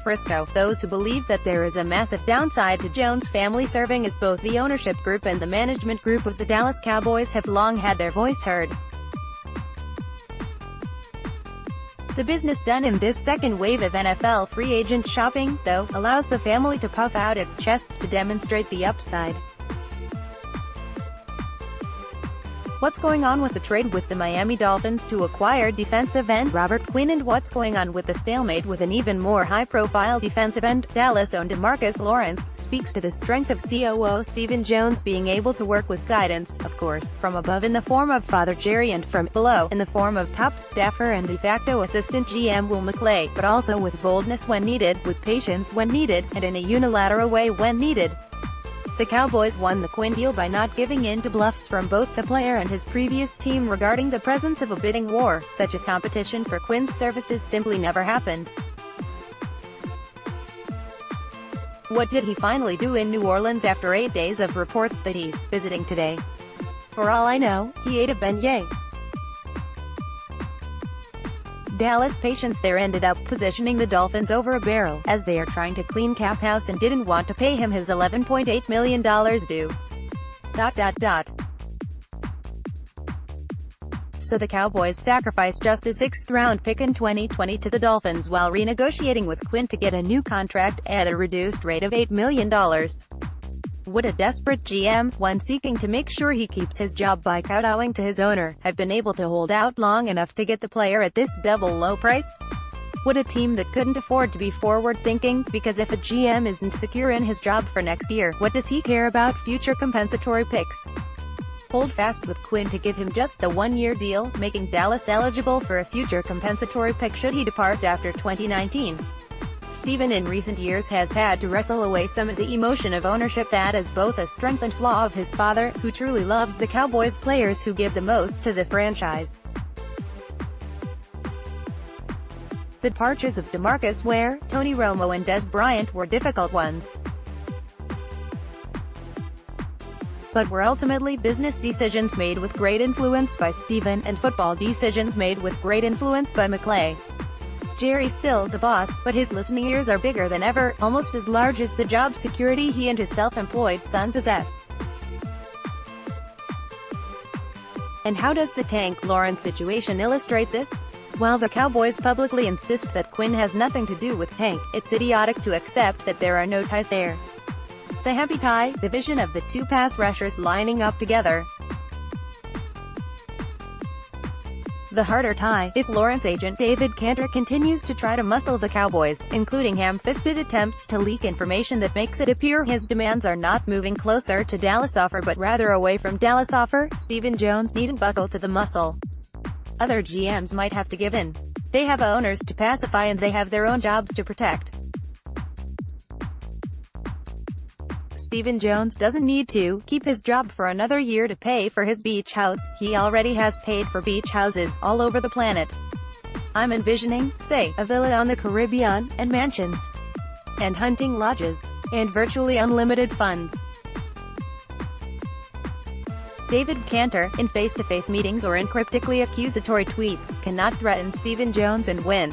FRISCO. Those who believe that there is a massive downside to Jones' family serving as both the ownership group and the management group of the Dallas Cowboys have long had their voice heard. The business done in this second wave of NFL free agent shopping, though, allows the family to puff out its chests to demonstrate the upside. What's going on with the trade with the Miami Dolphins to acquire defensive end Robert Quinn, and what's going on with the stalemate with an even more high-profile defensive end, Dallas-owned DeMarcus Lawrence, speaks to the strength of COO Stephen Jones being able to work with guidance, of course, from above in the form of Father Jerry and from below, in the form of top staffer and de facto assistant GM Will McClay, but also with boldness when needed, with patience when needed, and in a unilateral way when needed. The Cowboys won the Quinn deal by not giving in to bluffs from both the player and his previous team regarding the presence of a bidding war. Such a competition for Quinn's services simply never happened. What did he finally do in New Orleans after 8 days of reports that he's visiting today? For all I know, he ate a beignet. Dallas patients there ended up positioning the Dolphins over a barrel, as they are trying to clean cap house and didn't want to pay him his $11.8 million due. So the Cowboys sacrificed just a 6th-round pick in 2020 to the Dolphins while renegotiating with Quinn to get a new contract at a reduced rate of $8 million. Would a desperate GM, one seeking to make sure he keeps his job by kowtowing to his owner, have been able to hold out long enough to get the player at this double low price? Would a team that couldn't afford to be forward-thinking, because if a GM isn't secure in his job for next year, what does he care about future compensatory picks? Hold fast with Quinn to give him just the one-year deal, making Dallas eligible for a future compensatory pick should he depart after 2019. Stephen in recent years has had to wrestle away some of the emotion of ownership that is both a strength and flaw of his father, who truly loves the Cowboys players who give the most to the franchise. The departures of DeMarcus Ware, Tony Romo and Des Bryant were difficult ones, but were ultimately business decisions made with great influence by Stephen, and football decisions made with great influence by McClay. Jerry's still the boss, but his listening ears are bigger than ever, almost as large as the job security he and his self-employed son possess. And how does the Tank Lawrence situation illustrate this? While the Cowboys publicly insist that Quinn has nothing to do with Tank, it's idiotic to accept that there are no ties there. The happy tie, the vision of the two pass rushers lining up together. The harder tie, if Lawrence agent David Cantor continues to try to muscle the Cowboys, including ham-fisted attempts to leak information that makes it appear his demands are not moving closer to Dallas offer but rather away from Dallas offer, Stephen Jones needn't buckle to the muscle. Other GMs might have to give in. They have owners to pacify and they have their own jobs to protect. Stephen Jones doesn't need to keep his job for another year to pay for his beach house. He already has paid for beach houses all over the planet. I'm envisioning, say, a villa on the Caribbean, and mansions, and hunting lodges, and virtually unlimited funds. David Cantor, in face-to-face meetings or in cryptically accusatory tweets, cannot threaten Stephen Jones and win.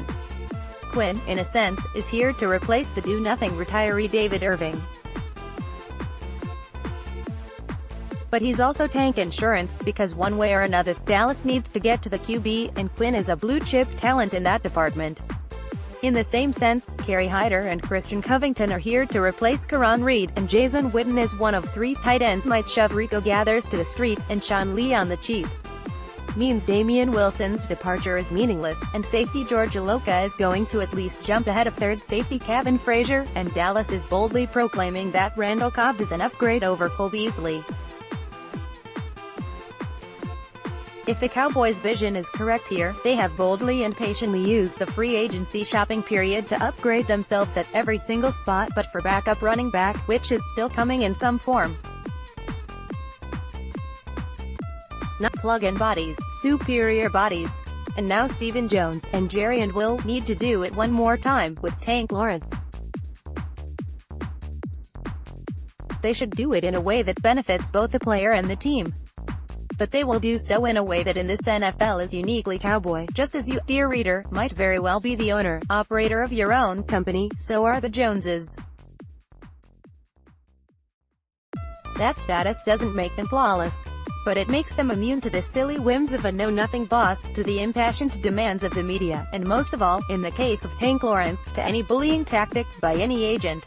Quinn, in a sense, is here to replace the do-nothing retiree David Irving. But he's also tank insurance, because one way or another, Dallas needs to get to the QB, and Quinn is a blue-chip talent in that department. In the same sense, Kerry Hyder and Christian Covington are here to replace Karan Reed, and Jason Witten as one of 3 tight ends might shove Rico Gathers to the street, and Sean Lee on the cheap. Means Damian Wilson's departure is meaningless, and safety George Iloka is going to at least jump ahead of third safety Kevin Frazier, and Dallas is boldly proclaiming that Randall Cobb is an upgrade over Cole Beasley. If the Cowboys' vision is correct here, they have boldly and patiently used the free agency shopping period to upgrade themselves at every single spot but for backup running back, which is still coming in some form. Not plug-in bodies, superior bodies. And now Stephen Jones, and Jerry and Will, need to do it one more time, with Tank Lawrence. They should do it in a way that benefits both the player and the team. but they will do so in a way that in this NFL is uniquely cowboy. Just as you, dear reader, might very well be the owner, operator of your own company, so are the Joneses. That status doesn't make them flawless, but it makes them immune to the silly whims of a know-nothing boss, to the impassioned demands of the media, and most of all, in the case of Tank Lawrence, to any bullying tactics by any agent.